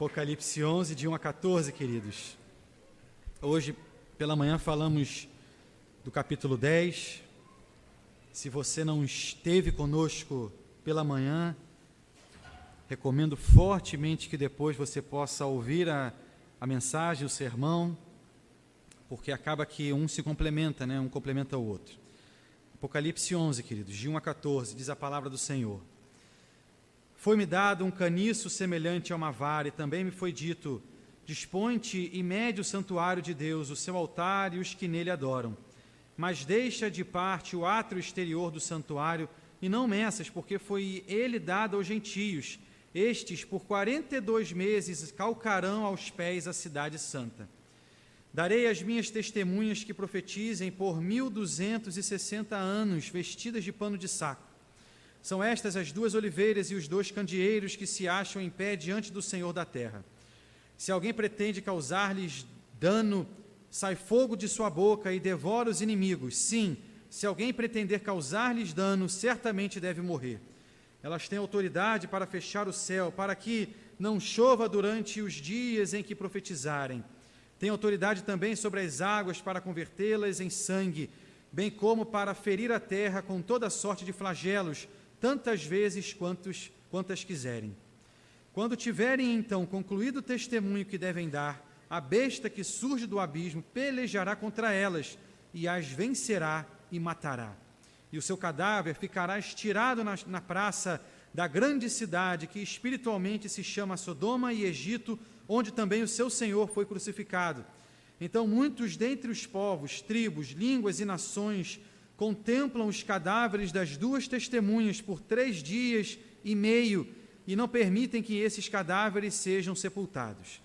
Apocalipse 11, de 1 a 14, queridos. Hoje, pela manhã, falamos do capítulo 10. Se você não esteve conosco pela manhã, recomendo fortemente que depois você possa ouvir a mensagem, o sermão, porque acaba que um se complementa, né? Um complementa o outro. Apocalipse 11, queridos, de 1 a 14, diz a palavra do Senhor. Foi-me dado um caniço semelhante a uma vara, e também me foi dito: dispõe-te e mede o santuário de Deus, o seu altar e os que nele adoram. Mas deixa de parte o átrio exterior do santuário, e não meças, porque foi ele dado aos gentios. Estes, por 42 meses, calcarão aos pés a cidade santa. Darei às minhas testemunhas que profetizem por 1260 anos, vestidas de pano de saco. São estas as duas oliveiras e os dois candeeiros que se acham em pé diante do Senhor da terra. Se alguém pretende causar-lhes dano, sai fogo de sua boca e devora os inimigos. Sim, se alguém pretender causar-lhes dano, certamente deve morrer. Elas têm autoridade para fechar o céu, para que não chova durante os dias em que profetizarem. Têm autoridade também sobre as águas para convertê-las em sangue, bem como para ferir a terra com toda sorte de flagelos, tantas vezes quantas quiserem. Quando tiverem, então, concluído o testemunho que devem dar, a besta que surge do abismo pelejará contra elas, e as vencerá e matará. E o seu cadáver ficará estirado na praça da grande cidade, que espiritualmente se chama Sodoma e Egito, onde também o seu Senhor foi crucificado. Então muitos dentre os povos, tribos, línguas e nações contemplam os cadáveres das duas testemunhas por 3 dias e meio e não permitem que esses cadáveres sejam sepultados.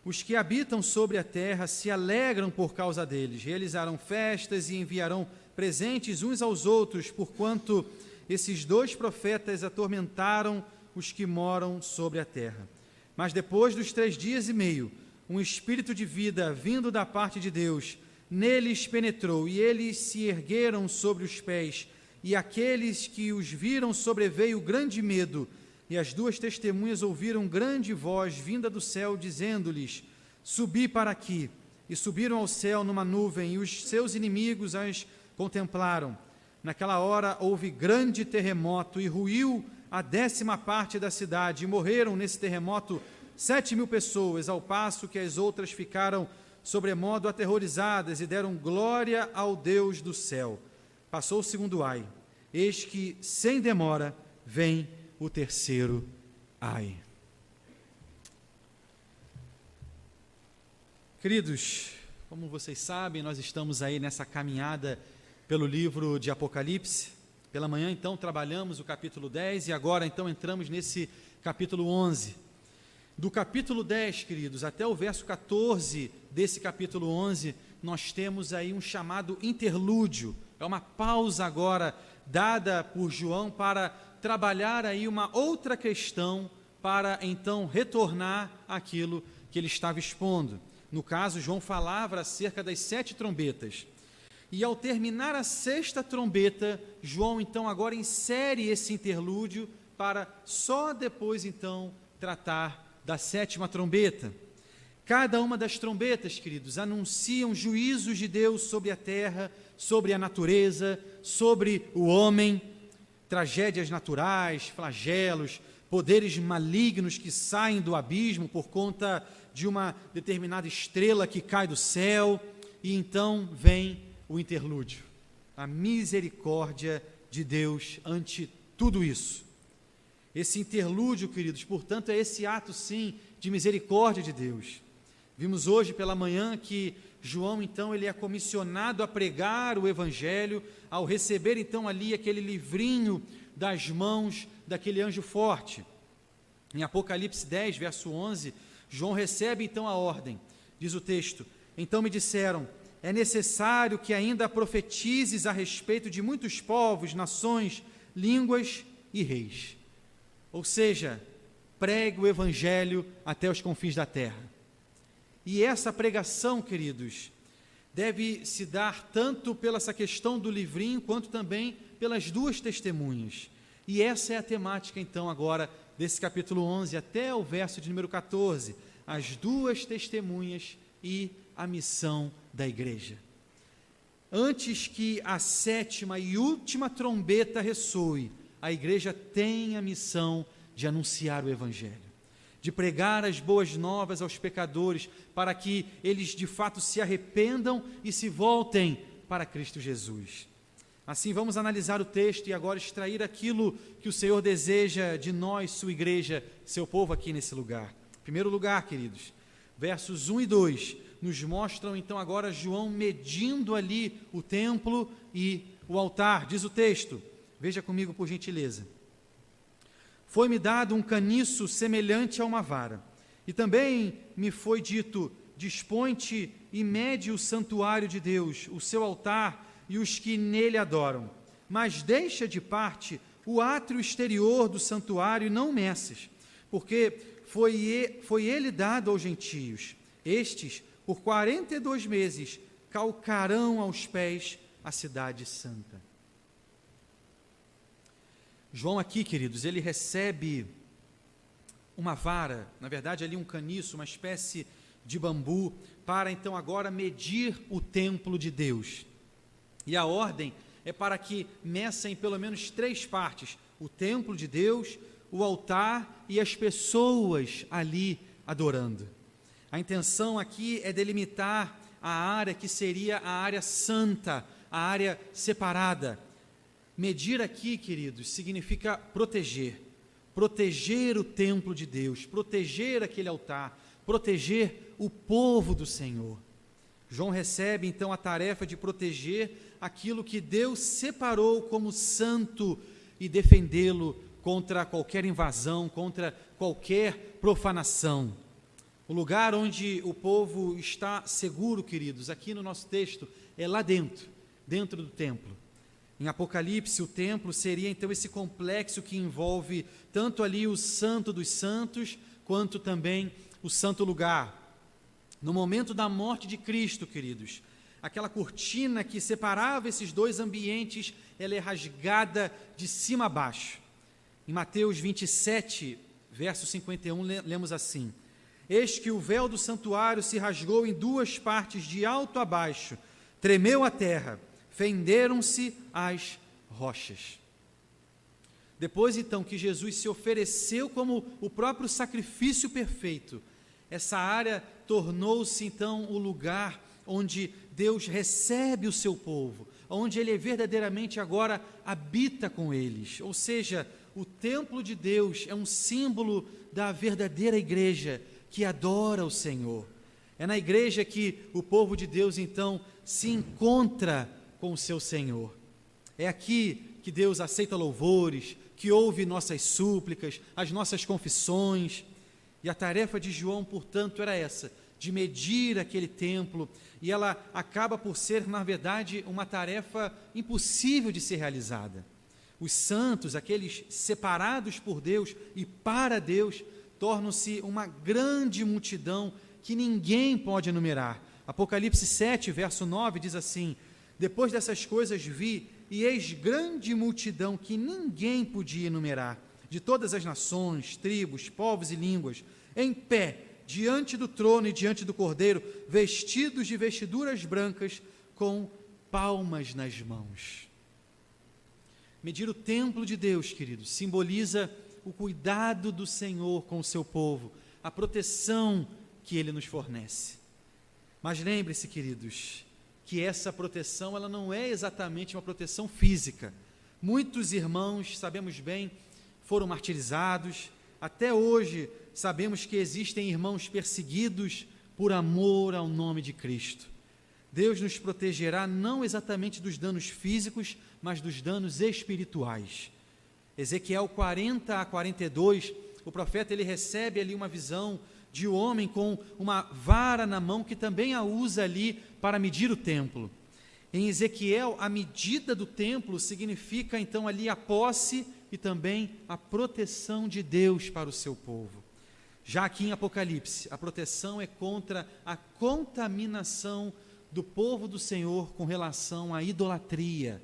Os que habitam sobre a terra se alegram por causa deles, realizarão festas e enviarão presentes uns aos outros, porquanto esses 2 profetas atormentaram os que moram sobre a terra. Mas depois dos 3 dias e meio, um espírito de vida vindo da parte de Deus neles penetrou, e eles se ergueram sobre os pés, e aqueles que os viram sobreveio grande medo, e as 2 testemunhas ouviram grande voz vinda do céu, dizendo-lhes: subi para aqui. E subiram ao céu numa nuvem, e os seus inimigos as contemplaram. Naquela hora houve grande terremoto, e ruiu a 10ª parte da cidade, e morreram nesse terremoto 7.000 pessoas, ao passo que as outras ficaram sobremodo aterrorizadas e deram glória ao Deus do céu. Passou o 2º ai. Eis que, sem demora, vem o 3º ai. Queridos, como vocês sabem, nós estamos aí nessa caminhada pelo livro de Apocalipse. Pela manhã, então, trabalhamos o capítulo 10 e agora, então, entramos nesse capítulo 11. Do capítulo 10, queridos, até o verso 14 desse capítulo 11, nós temos aí um chamado interlúdio. É uma pausa agora dada por João para trabalhar aí uma outra questão para então retornar àquilo que ele estava expondo. No caso, João falava acerca das 7 trombetas. E ao terminar a 6ª trombeta, João então agora insere esse interlúdio para só depois então tratar da 7ª trombeta. Cada uma das trombetas, queridos, anunciam juízos de Deus sobre a terra, sobre a natureza, sobre o homem, tragédias naturais, flagelos, poderes malignos que saem do abismo por conta de uma determinada estrela que cai do céu, e então vem o interlúdio, a misericórdia de Deus ante tudo isso. Esse interlúdio, queridos, portanto, é esse ato, sim, de misericórdia de Deus. Vimos hoje pela manhã que João, então, ele é comissionado a pregar o Evangelho, ao receber, então, ali aquele livrinho das mãos daquele anjo forte. Em Apocalipse 10, verso 11, João recebe, então, a ordem. Diz o texto: então me disseram, é necessário que ainda profetizes a respeito de muitos povos, nações, línguas e reis. Ou seja, pregue o Evangelho até os confins da terra. E essa pregação, queridos, deve se dar tanto pela essa questão do livrinho, quanto também pelas 2 testemunhas. E essa é a temática, então, agora desse capítulo 11 até o verso de número 14, as duas testemunhas e a missão da igreja. Antes que a sétima e última trombeta ressoe, a igreja tem a missão de anunciar o evangelho, de pregar as boas novas aos pecadores, para que eles de fato se arrependam e se voltem para Cristo Jesus. Assim, vamos analisar o texto e agora extrair aquilo que o Senhor deseja de nós, sua igreja, seu povo aqui nesse lugar. Em primeiro lugar, queridos, versos 1 e 2 nos mostram então agora João medindo ali o templo e o altar. Diz o texto, veja comigo por gentileza: foi-me dado um caniço semelhante a uma vara, e também me foi dito: dispõe-te e mede o santuário de Deus, o seu altar e os que nele adoram, mas deixa de parte o átrio exterior do santuário e não meças, porque foi ele dado aos gentios. Estes, por 42 meses, calcarão aos pés a cidade santa. João aqui, queridos, ele recebe uma vara, na verdade ali um caniço, uma espécie de bambu, para então agora medir o templo de Deus. E a ordem é para que meça em pelo menos 3 partes: o templo de Deus, o altar e as pessoas ali adorando. A intenção aqui é delimitar a área que seria a área santa, a área separada. Medir aqui, queridos, significa proteger o templo de Deus, proteger aquele altar, proteger o povo do Senhor. João recebe então a tarefa de proteger aquilo que Deus separou como santo e defendê-lo contra qualquer invasão, contra qualquer profanação. O lugar onde o povo está seguro, queridos, aqui no nosso texto, é lá dentro do templo. Em Apocalipse, o templo seria então esse complexo que envolve tanto ali o Santo dos Santos, quanto também o Santo Lugar. No momento da morte de Cristo, queridos, aquela cortina que separava esses dois ambientes, ela é rasgada de cima a baixo. Em Mateus 27, verso 51, lemos assim: eis que o véu do santuário se rasgou em 2 partes, de alto a baixo, tremeu a terra, fenderam-se as rochas. Depois então que Jesus se ofereceu como o próprio sacrifício perfeito, essa área tornou-se então o lugar onde Deus recebe o seu povo, onde Ele verdadeiramente agora habita com eles. Ou seja, o templo de Deus é um símbolo da verdadeira igreja que adora o Senhor. É na igreja que o povo de Deus então se encontra com o seu Senhor. É aqui que Deus aceita louvores, que ouve nossas súplicas, as nossas confissões. E a tarefa de João, portanto, era essa, de medir aquele templo, e ela acaba por ser, na verdade, uma tarefa impossível de ser realizada. Os santos, aqueles separados por Deus e para Deus, tornam-se uma grande multidão que ninguém pode enumerar. Apocalipse 7, verso 9, diz assim: depois dessas coisas vi, e eis grande multidão que ninguém podia enumerar, de todas as nações, tribos, povos e línguas, em pé, diante do trono e diante do Cordeiro, vestidos de vestiduras brancas, com palmas nas mãos. Medir o templo de Deus, queridos, simboliza o cuidado do Senhor com o seu povo, a proteção que Ele nos fornece. Mas lembre-se, queridos, que essa proteção, ela não é exatamente uma proteção física. Muitos irmãos, sabemos bem, foram martirizados. Até hoje, sabemos que existem irmãos perseguidos por amor ao nome de Cristo. Deus nos protegerá não exatamente dos danos físicos, mas dos danos espirituais. Ezequiel 40 a 42, o profeta ele recebe ali uma visão de um homem com uma vara na mão, que também a usa ali para medir o templo. Em Ezequiel, a medida do templo significa então ali a posse e também a proteção de Deus para o seu povo. Já aqui em Apocalipse, a proteção é contra a contaminação do povo do Senhor com relação à idolatria.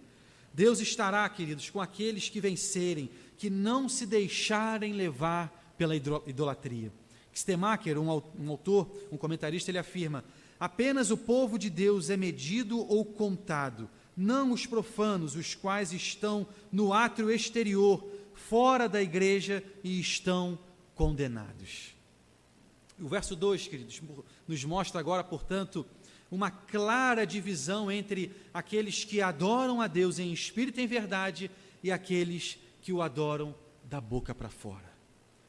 Deus estará, queridos, com aqueles que vencerem, que não se deixarem levar pela idolatria. Stemacher, um autor, um comentarista, ele afirma: apenas o povo de Deus é medido ou contado, não os profanos, os quais estão no átrio exterior, fora da igreja e estão condenados. O verso 2, queridos, nos mostra agora, portanto, uma clara divisão entre aqueles que adoram a Deus em espírito e em verdade e aqueles que o adoram da boca para fora.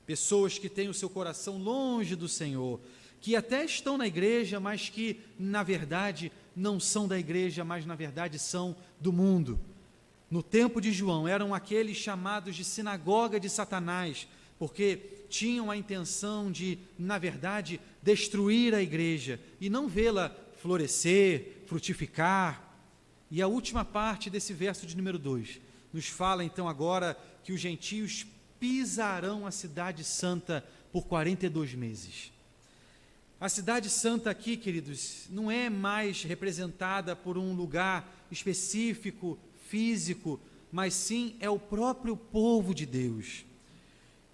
Pessoas que têm o seu coração longe do Senhor, que até estão na igreja, mas que, na verdade, não são da igreja, mas, na verdade, são do mundo. No tempo de João, eram aqueles chamados de sinagoga de Satanás, porque tinham a intenção de, na verdade, destruir a igreja e não vê-la florescer, frutificar. E a última parte desse verso de número 2 nos fala então agora que os gentios pisarão a cidade santa por 42 meses. A cidade santa aqui, queridos, não é mais representada por um lugar específico, físico, mas sim é o próprio povo de Deus.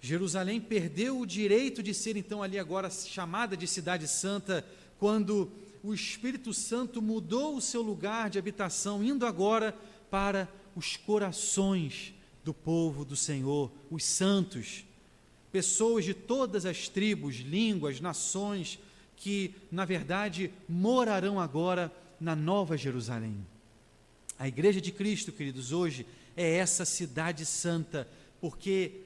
Jerusalém perdeu o direito de ser então ali agora chamada de cidade santa quando o Espírito Santo mudou o seu lugar de habitação, indo agora para os corações do povo do Senhor, os santos, pessoas de todas as tribos, línguas, nações, que, na verdade, morarão agora na Nova Jerusalém. A Igreja de Cristo, queridos, hoje é essa cidade santa, porque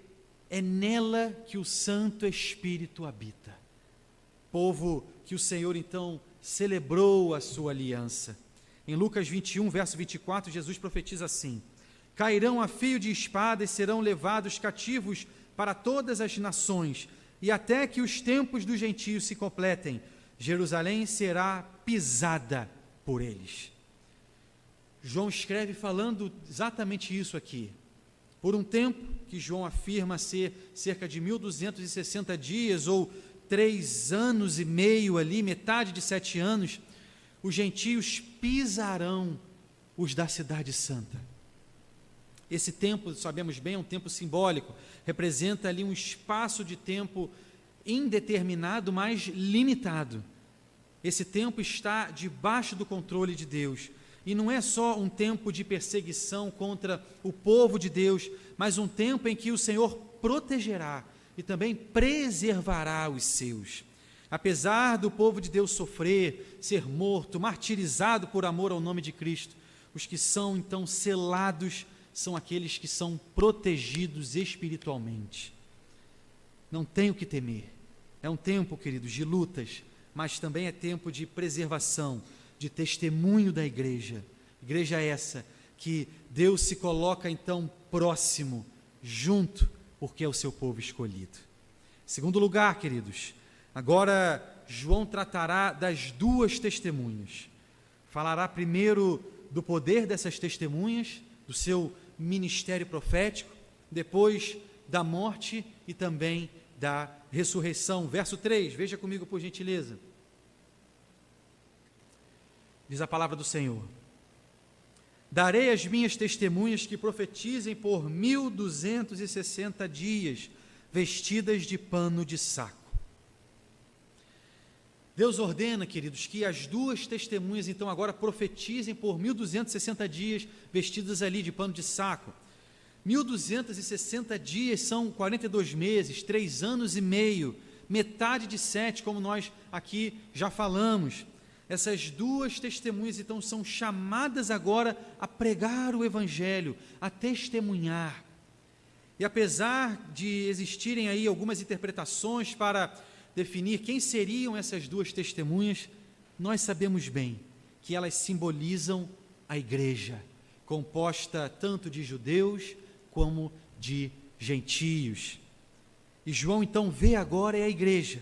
é nela que o Santo Espírito habita. Povo que o Senhor, então, celebrou a sua aliança. Em Lucas 21, verso 24, Jesus profetiza assim: cairão a fio de espada e serão levados cativos para todas as nações, e até que os tempos dos gentios se completem, Jerusalém será pisada por eles. João escreve falando exatamente isso aqui. Por um tempo, que João afirma ser cerca de 1260 dias, ou 3 anos e meio ali, metade de 7 anos, os gentios pisarão os da cidade santa. Esse tempo, sabemos bem, é um tempo simbólico, representa ali um espaço de tempo indeterminado, mas limitado. Esse tempo está debaixo do controle de Deus, e não é só um tempo de perseguição contra o povo de Deus, mas um tempo em que o Senhor protegerá e também preservará os seus. Apesar do povo de Deus sofrer, ser morto, martirizado por amor ao nome de Cristo, os que são então selados são aqueles que são protegidos espiritualmente. Não tem o que temer. É um tempo, queridos, de lutas, mas também é tempo de preservação, de testemunho da igreja. Igreja essa que Deus se coloca então próximo, junto, porque é o seu povo escolhido. Segundo lugar, queridos, agora João tratará das 2 testemunhas. Falará primeiro do poder dessas testemunhas, do seu ministério profético, depois da morte e também da ressurreição. Verso 3, veja comigo por gentileza. Diz a palavra do Senhor: darei as minhas testemunhas que profetizem por 1260 dias, vestidas de pano de saco. Deus ordena, queridos, que as 2 testemunhas então agora profetizem por 1260 dias, vestidas ali de pano de saco. 1260 dias são 42 meses, 3 anos e meio, metade de 7, como nós aqui já falamos. Essas 2 testemunhas então são chamadas agora a pregar o Evangelho, a testemunhar. E apesar de existirem aí algumas interpretações para definir quem seriam essas 2 testemunhas, nós sabemos bem que elas simbolizam a igreja, composta tanto de judeus como de gentios. E João então vê agora a igreja.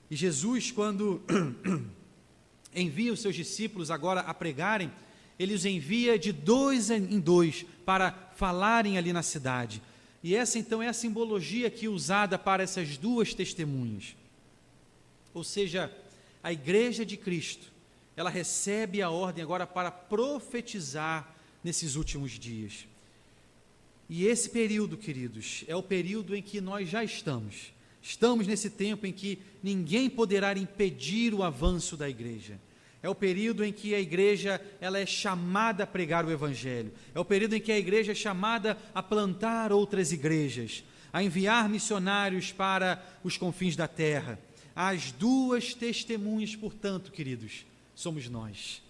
E Jesus, quando envia os seus discípulos agora a pregarem, ele os envia de 2 em 2 para falarem ali na cidade. E essa então é a simbologia aqui usada para essas 2 testemunhas. Ou seja, a igreja de Cristo, ela recebe a ordem agora para profetizar nesses últimos dias. E esse período, queridos, é o período em que nós já estamos. Estamos nesse tempo em que ninguém poderá impedir o avanço da igreja. É o período em que a igreja ela é chamada a pregar o Evangelho. É o período em que a igreja é chamada a plantar outras igrejas, a enviar missionários para os confins da terra. As duas testemunhas, portanto, queridos, somos nós.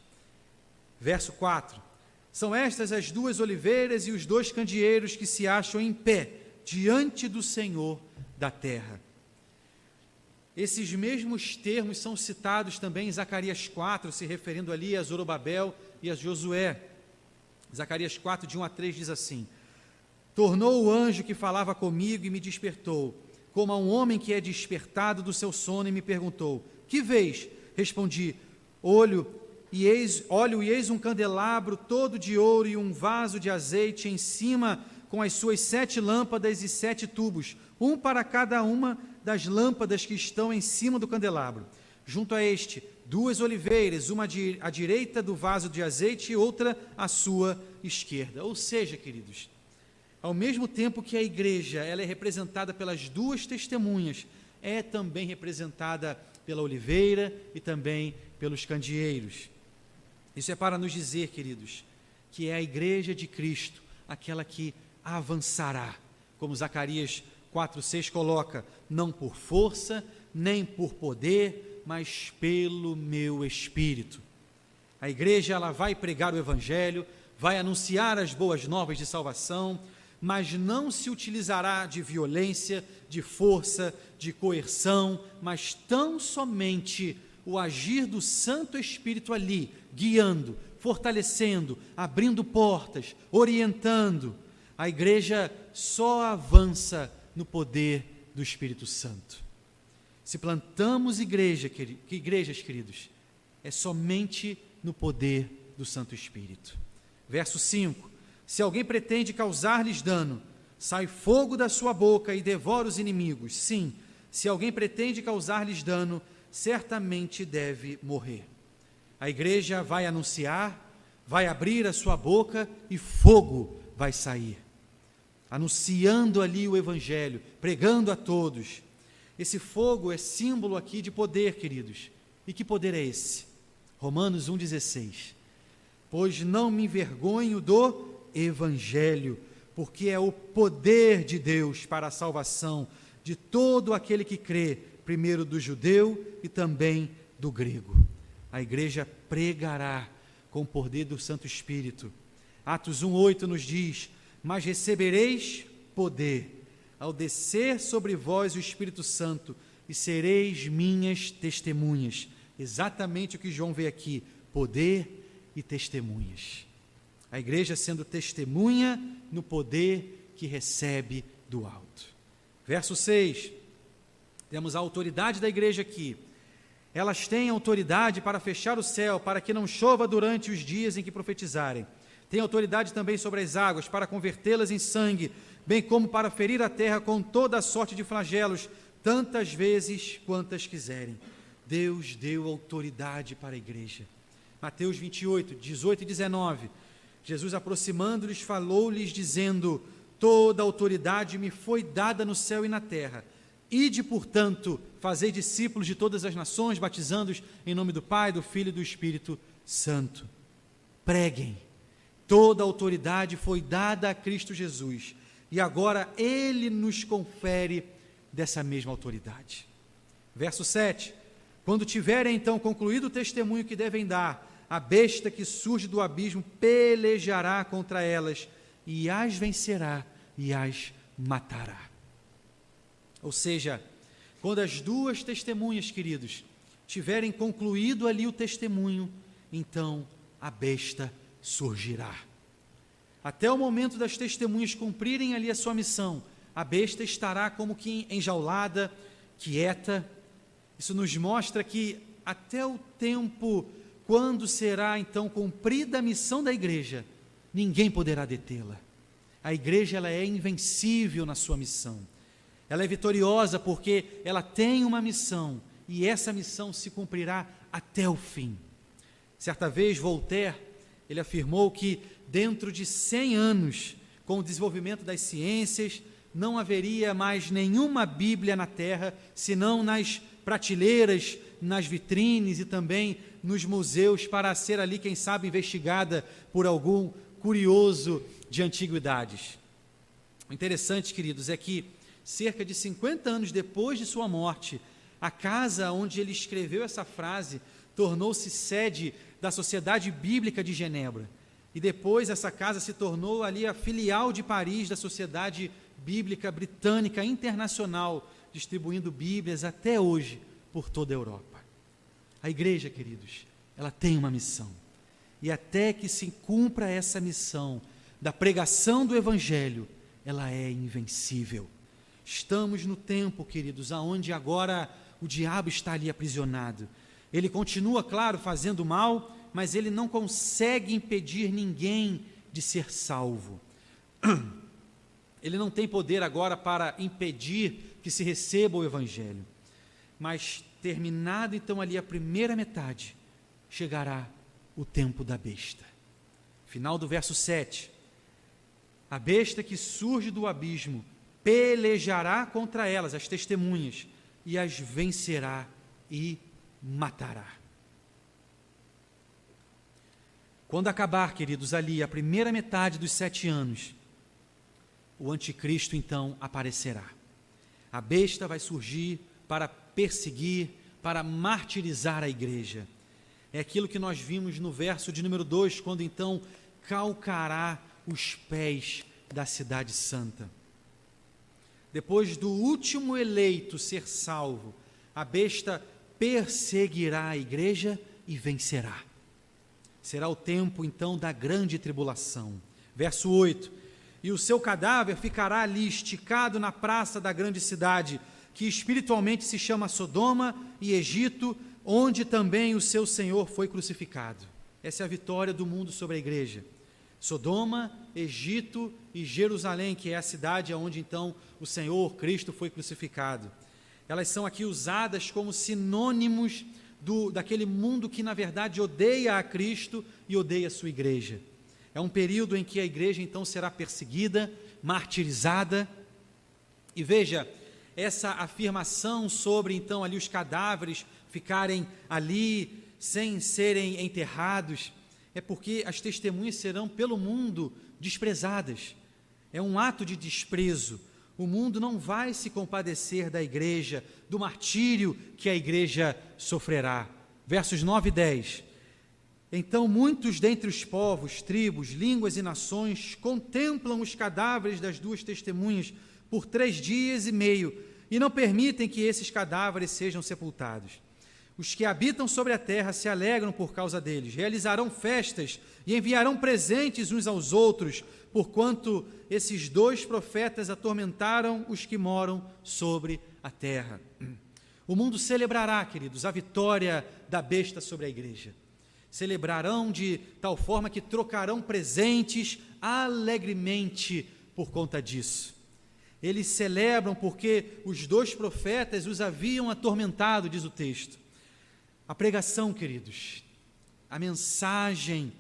Verso 4. São estas as duas oliveiras e os dois candeeiros que se acham em pé diante do Senhor da terra. Esses mesmos termos são citados também em Zacarias 4, se referindo ali a Zorobabel e a Josué. Zacarias 4, de 1 a 3, diz assim: Tornou o anjo que falava comigo e me despertou, como a um homem que é despertado do seu sono, e me perguntou: Que vês? Respondi: Olho e eis um candelabro todo de ouro e um vaso de azeite em cima, com as suas 7 lâmpadas e 7 tubos, um para cada uma das lâmpadas que estão em cima do candelabro. Junto a este, 2 oliveiras, uma à direita do vaso de azeite e outra à sua esquerda. Ou seja, queridos, ao mesmo tempo que a igreja ela é representada pelas duas testemunhas, é também representada pela oliveira e também pelos candeeiros. Isso é para nos dizer, queridos, que é a igreja de Cristo, aquela que avançará, como Zacarias 4:6 coloca, não por força, nem por poder, mas pelo meu Espírito. A igreja ela vai pregar o Evangelho, vai anunciar as boas novas de salvação, mas não se utilizará de violência, de força, de coerção, mas tão somente o agir do Santo Espírito ali, guiando, fortalecendo, abrindo portas, orientando. A igreja só avança no poder do Espírito Santo. Se plantamos igrejas, queridos, é somente no poder do Santo Espírito. Verso 5: Se alguém pretende causar-lhes dano, sai fogo da sua boca e devora os inimigos. Sim, se alguém pretende causar-lhes dano, certamente deve morrer. A igreja vai anunciar, vai abrir a sua boca e fogo vai sair, anunciando ali o Evangelho, pregando a todos. Esse fogo é símbolo aqui de poder, queridos. E que poder é esse? Romanos 1,16. Pois não me envergonho do Evangelho, porque é o poder de Deus para a salvação de todo aquele que crê, primeiro do judeu e também do grego. A igreja pregará com o poder do Santo Espírito. Atos 1,8 nos diz: Mas recebereis poder ao descer sobre vós o Espírito Santo, e sereis minhas testemunhas. Exatamente o que João vê aqui: poder e testemunhas. A igreja sendo testemunha no poder que recebe do alto. Verso 6, temos a autoridade da igreja aqui. Elas têm autoridade para fechar o céu, para que não chova durante os dias em que profetizarem. Tem autoridade também sobre as águas, para convertê-las em sangue, bem como para ferir a terra com toda a sorte de flagelos, tantas vezes quantas quiserem. Deus deu autoridade para a igreja. Mateus 28, 18 e 19. Jesus, aproximando-lhes, falou-lhes, dizendo: Toda autoridade me foi dada no céu e na terra. Ide, portanto, fazei discípulos de todas as nações, batizando-os em nome do Pai, do Filho e do Espírito Santo. Preguem. Toda autoridade foi dada a Cristo Jesus, e agora Ele nos confere dessa mesma autoridade. Verso 7. Quando tiverem então concluído o testemunho que devem dar, a besta que surge do abismo pelejará contra elas, e as vencerá e as matará. Ou seja, quando as duas testemunhas, queridos, tiverem concluído ali o testemunho, então a besta surgirá. Até o momento das testemunhas cumprirem ali a sua missão, a besta estará como que enjaulada, quieta. Isso nos mostra que até o tempo quando será então cumprida a missão da igreja, ninguém poderá detê-la. A igreja ela é invencível na sua missão. Ela é vitoriosa porque ela tem uma missão, e essa missão se cumprirá até o fim. Certa vez, Voltaire, ele afirmou que dentro de 100 anos, com o desenvolvimento das ciências, não haveria mais nenhuma Bíblia na Terra, senão nas prateleiras, nas vitrines e também nos museus, para ser ali, quem sabe, investigada por algum curioso de antiguidades. O interessante, queridos, é que cerca de 50 anos depois de sua morte, a casa onde ele escreveu essa frase tornou-se sede da Sociedade Bíblica de Genebra. E depois essa casa se tornou ali a filial de Paris da Sociedade Bíblica Britânica Internacional, distribuindo Bíblias até hoje por toda a Europa. A igreja, queridos, ela tem uma missão. E até que se cumpra essa missão da pregação do Evangelho, ela é invencível. Estamos no tempo, queridos, aonde agora o diabo está ali aprisionado. Ele continua, claro, fazendo mal, mas ele não consegue impedir ninguém de ser salvo. Ele não tem poder agora para impedir que se receba o Evangelho. Mas, terminado então ali a primeira metade, chegará o tempo da besta. Final do verso 7. A besta que surge do abismo pelejará contra elas, as testemunhas, e as vencerá e matará. Quando acabar, queridos, ali a primeira metade dos 7 anos, o anticristo então aparecerá. A besta vai surgir para perseguir, para martirizar a igreja. É aquilo que nós vimos no verso de número 2, quando então calcará os pés da cidade santa. Depois do último eleito ser salvo, a besta perseguirá a igreja e vencerá. Será o tempo então da grande tribulação. Verso 8: e o seu cadáver ficará ali esticado na praça da grande cidade, que espiritualmente se chama Sodoma e Egito, onde também o seu Senhor foi crucificado. Essa é a vitória do mundo sobre a igreja. Sodoma, Egito e Jerusalém, que é a cidade onde então o Senhor Cristo foi crucificado. Elas são aqui usadas como sinônimos daquele mundo que na verdade odeia a Cristo e odeia a sua igreja. É um período em que a igreja então será perseguida, martirizada. E veja, essa afirmação sobre então ali os cadáveres ficarem ali sem serem enterrados, é porque as testemunhas serão pelo mundo desprezadas. É um ato de desprezo. O mundo não vai se compadecer da igreja, do martírio que a igreja sofrerá. Versos 9 e 10. Então muitos dentre os povos, tribos, línguas e nações contemplam os cadáveres das duas testemunhas por 3 dias e meio e não permitem que esses cadáveres sejam sepultados. Os que habitam sobre a terra se alegram por causa deles, realizarão festas e enviarão presentes uns aos outros, porquanto esses 2 profetas atormentaram os que moram sobre a terra. O mundo celebrará, queridos, a vitória da besta sobre a igreja. Celebrarão de tal forma que trocarão presentes alegremente por conta disso. Eles celebram porque os 2 profetas os haviam atormentado, diz o texto. A pregação, queridos, a mensagem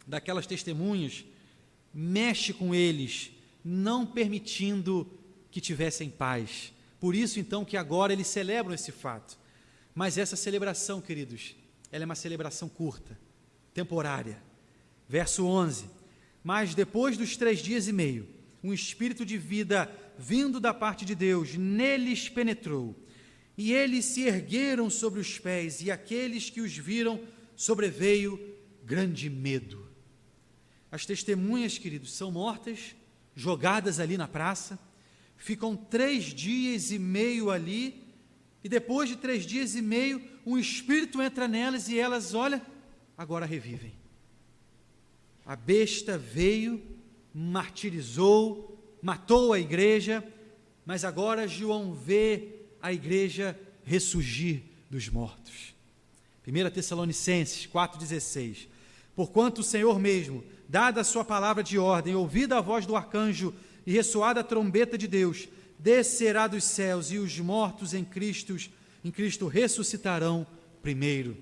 daquelas testemunhas mexe com eles, não permitindo que tivessem paz. Por isso, então, que agora eles celebram esse fato. Mas essa celebração, queridos, ela é uma celebração curta, temporária. Verso 11: mas depois dos 3 dias e meio, um espírito de vida vindo da parte de Deus neles penetrou, e eles se ergueram sobre os pés, e aqueles que os viram sobreveio grande medo. As testemunhas, queridos, são mortas, jogadas ali na praça, ficam 3 dias e meio ali, e depois de 3 dias e meio, um espírito entra nelas e elas, olha, agora revivem. A besta veio, martirizou, matou a igreja, mas agora João vê a igreja ressurgir dos mortos. 1 Tessalonicenses 4,16: porquanto o Senhor mesmo, dada a sua palavra de ordem, ouvida a voz do arcanjo e ressoada a trombeta de Deus, descerá dos céus, e os mortos em Cristo ressuscitarão primeiro.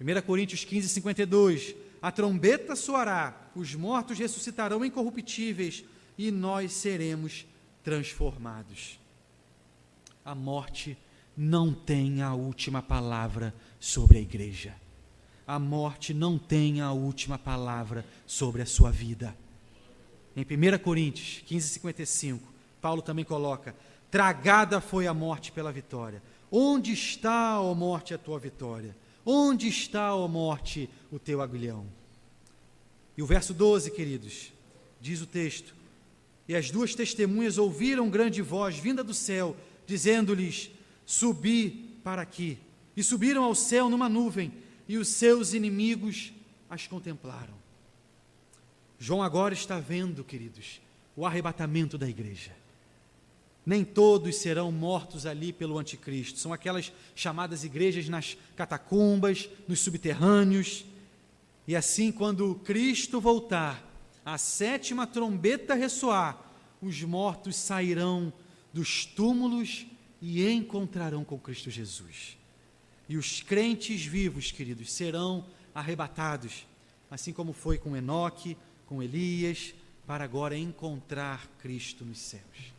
1 Coríntios 15:52: a trombeta soará, os mortos ressuscitarão incorruptíveis e nós seremos transformados. A morte não tem a última palavra sobre a igreja. A morte não tem a última palavra sobre a sua vida. Em 1 Coríntios 15:55, Paulo também coloca: tragada foi a morte pela vitória. Onde está, ó morte, a tua vitória? Onde está, ó morte, o teu aguilhão? E o verso 12, queridos, diz o texto: e as duas testemunhas ouviram grande voz vinda do céu, dizendo-lhes: subi para aqui. E subiram ao céu numa nuvem, e os seus inimigos as contemplaram. João agora está vendo, queridos, o arrebatamento da igreja. Nem todos serão mortos ali pelo anticristo. São aquelas chamadas igrejas nas catacumbas, nos subterrâneos. E assim, quando Cristo voltar, a 7ª trombeta ressoar, os mortos sairão dos túmulos e encontrarão com Cristo Jesus. E os crentes vivos, queridos, serão arrebatados, assim como foi com Enoque, com Elias, para agora encontrar Cristo nos céus.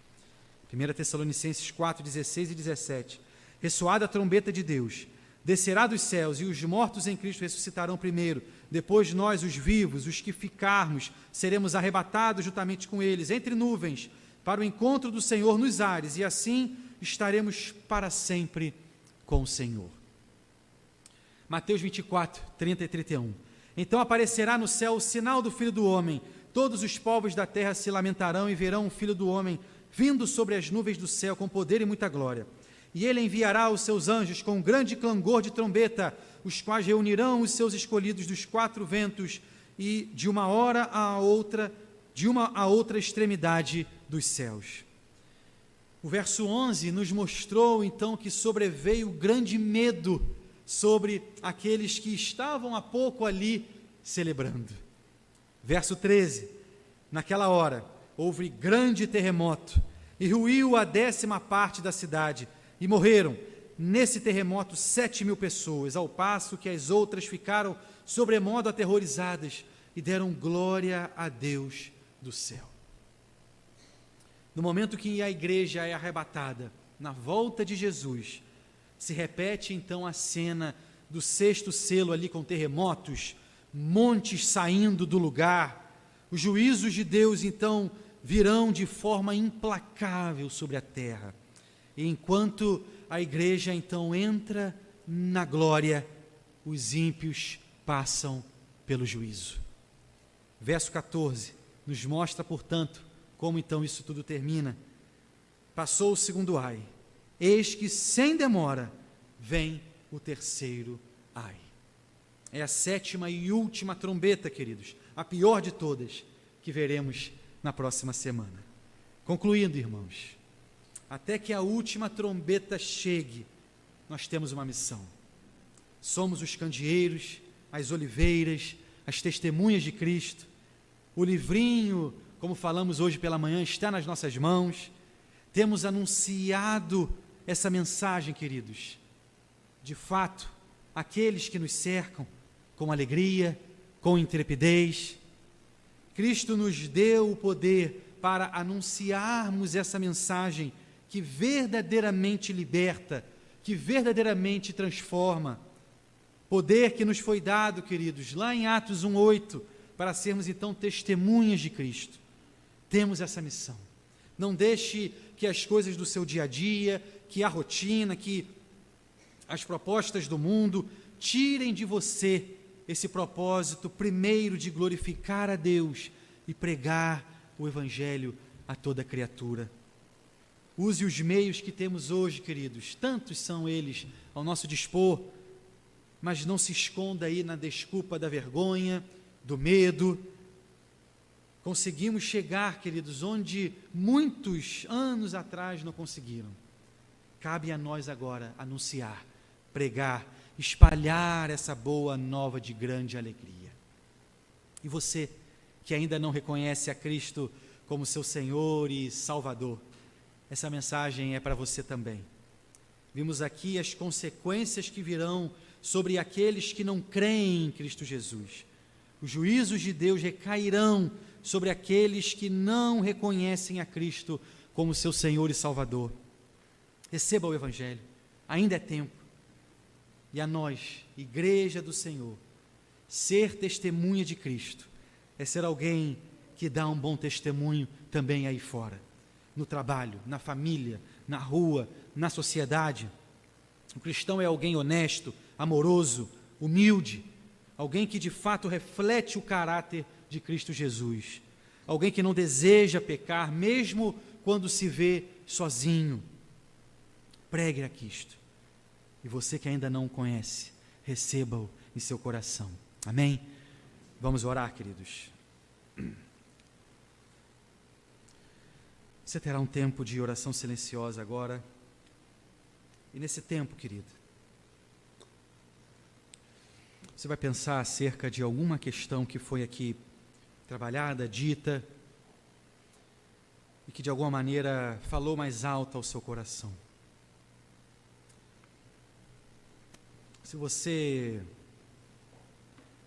1 Tessalonicenses 4, 16 e 17. Ressoada a trombeta de Deus, descerá dos céus, e os mortos em Cristo ressuscitarão primeiro. Depois nós, os vivos, os que ficarmos, seremos arrebatados juntamente com eles, entre nuvens, para o encontro do Senhor nos ares, e assim estaremos para sempre com o Senhor. Mateus 24, 30 e 31. Então aparecerá no céu o sinal do Filho do Homem. Todos os povos da terra se lamentarão e verão o Filho do Homem vindo sobre as nuvens do céu com poder e muita glória. E ele enviará os seus anjos com um grande clangor de trombeta, os quais reunirão os seus escolhidos dos 4 ventos e de uma a outra extremidade dos céus. O verso 11 nos mostrou então que sobreveio grande medo sobre aqueles que estavam há pouco ali celebrando. Verso 13, naquela hora houve grande terremoto e ruiu a 10ª parte da cidade e morreram nesse terremoto 7.000 pessoas, ao passo que as outras ficaram sobremodo aterrorizadas e deram glória a Deus do céu. No momento que a igreja é arrebatada, na volta de Jesus, se repete então a cena do 6º selo ali com terremotos, montes saindo do lugar. Os juízos de Deus então virão de forma implacável sobre a terra. E enquanto a igreja então entra na glória, os ímpios passam pelo juízo. Verso 14 nos mostra, portanto, como então isso tudo termina. Passou o 2º ai, eis que sem demora vem o 3º ai. É a 7ª e última trombeta, queridos, a pior de todas, que veremos na próxima semana. Concluindo, irmãos, até que a última trombeta chegue, nós temos uma missão. Somos os candeeiros, as oliveiras, as testemunhas de Cristo. O livrinho, como falamos hoje pela manhã, está nas nossas mãos. Temos anunciado essa mensagem, queridos. De fato, aqueles que nos cercam com alegria, com intrepidez. Cristo nos deu o poder para anunciarmos essa mensagem que verdadeiramente liberta, que verdadeiramente transforma. Poder que nos foi dado, queridos, lá em Atos 1:8, para sermos então testemunhas de Cristo. Temos essa missão. Não deixe que as coisas do seu dia a dia, que a rotina, que as propostas do mundo tirem de você esse propósito primeiro de glorificar a Deus e pregar o Evangelho a toda criatura. Use os meios que temos hoje, queridos, tantos são eles ao nosso dispor, mas não se esconda aí na desculpa da vergonha, do medo. Conseguimos chegar, queridos, onde muitos anos atrás não conseguiram. Cabe a nós agora anunciar, pregar, espalhar essa boa nova de grande alegria. E você, que ainda não reconhece a Cristo como seu Senhor e Salvador, essa mensagem é para você também. Vimos aqui as consequências que virão sobre aqueles que não creem em Cristo Jesus. Os juízos de Deus recairão sobre aqueles que não reconhecem a Cristo como seu Senhor e Salvador. Receba o Evangelho, ainda é tempo. E a nós, Igreja do Senhor, ser testemunha de Cristo é ser alguém que dá um bom testemunho também aí fora, no trabalho, na família, na rua, na sociedade. O cristão é alguém honesto, amoroso, humilde, alguém que de fato reflete o caráter de Cristo Jesus, alguém que não deseja pecar, mesmo quando se vê sozinho. Pregue a Cristo, e você que ainda não o conhece, receba-o em seu coração. Amém? Vamos orar, queridos. Você terá um tempo de oração silenciosa agora, e nesse tempo, querido, você vai pensar acerca de alguma questão que foi aqui trabalhada, dita, e que de alguma maneira falou mais alto ao seu coração. Se você,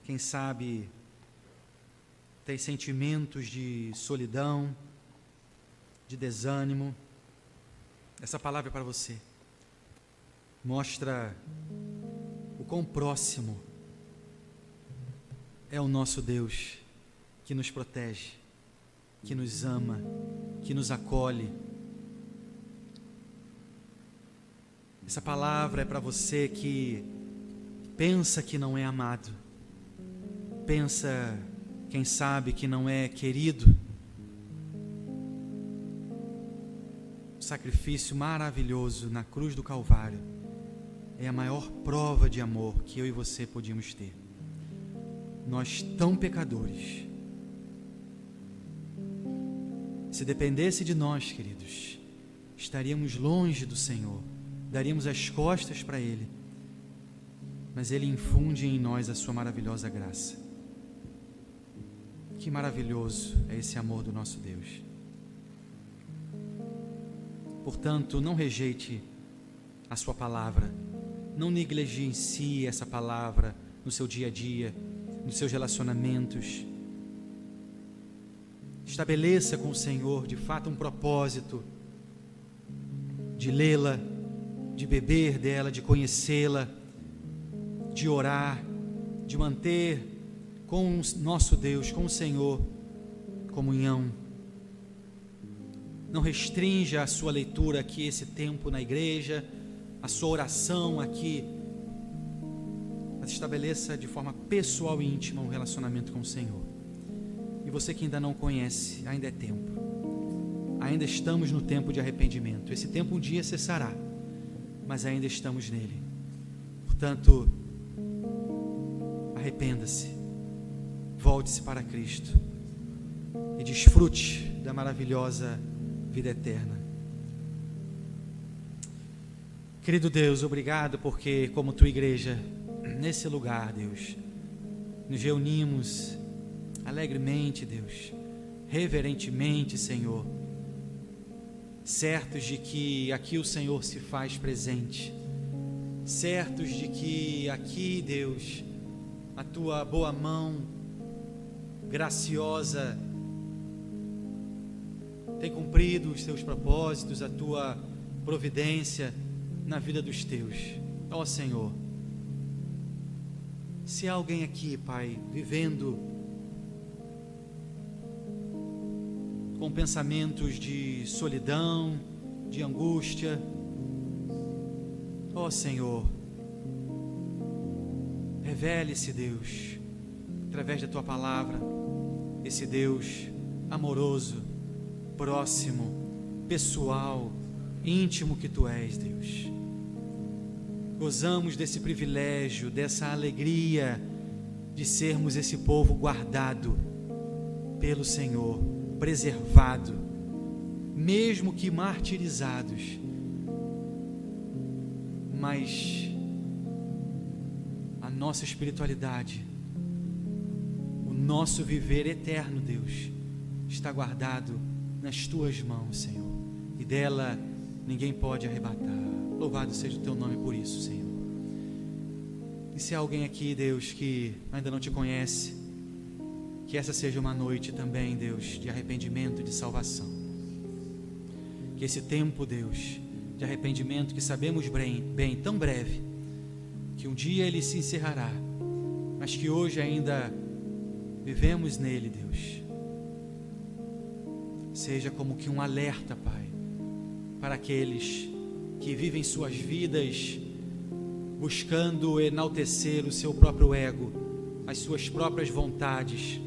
quem sabe, tem sentimentos de solidão, de desânimo, essa palavra é para você. Mostra o quão próximo é o nosso Deus, que nos protege, que nos ama, que nos acolhe. Essa palavra é para você que pensa que não é amado, pensa, quem sabe, que não é querido. O sacrifício maravilhoso na cruz do Calvário é a maior prova de amor que eu e você podíamos ter. Nós tão pecadores, se dependesse de nós, queridos, estaríamos longe do Senhor, daríamos as costas para Ele, mas Ele infunde em nós a sua maravilhosa graça. Que maravilhoso é esse amor do nosso Deus. Portanto, não rejeite a sua palavra, não negligencie essa palavra no seu dia a dia, nos seus relacionamentos. Estabeleça com o Senhor, de fato, um propósito de lê-la, de beber dela, de conhecê-la, de orar, de manter com o nosso Deus, com o Senhor, comunhão. Não restrinja a sua leitura aqui, esse tempo na igreja, a sua oração aqui, mas estabeleça de forma pessoal e íntima um relacionamento com o Senhor. E você que ainda não conhece, ainda é tempo. Ainda estamos no tempo de arrependimento. Esse tempo um dia cessará, mas ainda estamos nele. Portanto, arrependa-se, volte-se para Cristo e desfrute da maravilhosa vida eterna. Querido Deus, obrigado porque, como tua igreja, nesse lugar, Deus, nos reunimos alegremente, Deus, reverentemente, Senhor, certos de que aqui o Senhor se faz presente, certos de que aqui, Deus, a tua boa mão graciosa tem cumprido os teus propósitos, a tua providência na vida dos teus. Ó Senhor, se há alguém aqui, Pai, vivendo com pensamentos de solidão, de angústia, ó Senhor, revele-se, Deus, através da tua palavra, esse Deus amoroso, próximo, pessoal, íntimo que tu és, Deus. Gozamos desse privilégio, dessa alegria de sermos esse povo guardado pelo Senhor, preservado, mesmo que martirizados, mas a nossa espiritualidade, o nosso viver eterno, Deus, está guardado nas tuas mãos, Senhor, e dela ninguém pode arrebatar. Louvado seja o teu nome por isso, Senhor. E se há alguém aqui, Deus, que ainda não te conhece, que essa seja uma noite também, Deus, de arrependimento e de salvação. Que esse tempo, Deus, de arrependimento que sabemos bem, tão breve, que um dia ele se encerrará, mas que hoje ainda vivemos nele, Deus, seja como que um alerta, Pai, para aqueles que vivem suas vidas buscando enaltecer o seu próprio ego, as suas próprias vontades.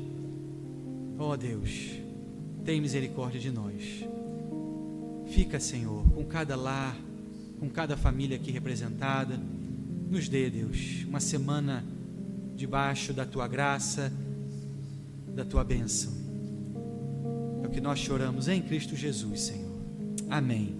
Ó Deus, tem misericórdia de nós. Fica, Senhor, com cada lar, com cada família aqui representada. Nos dê, Deus, uma semana debaixo da Tua graça, da Tua bênção. É o que nós choramos em Cristo Jesus, Senhor. Amém.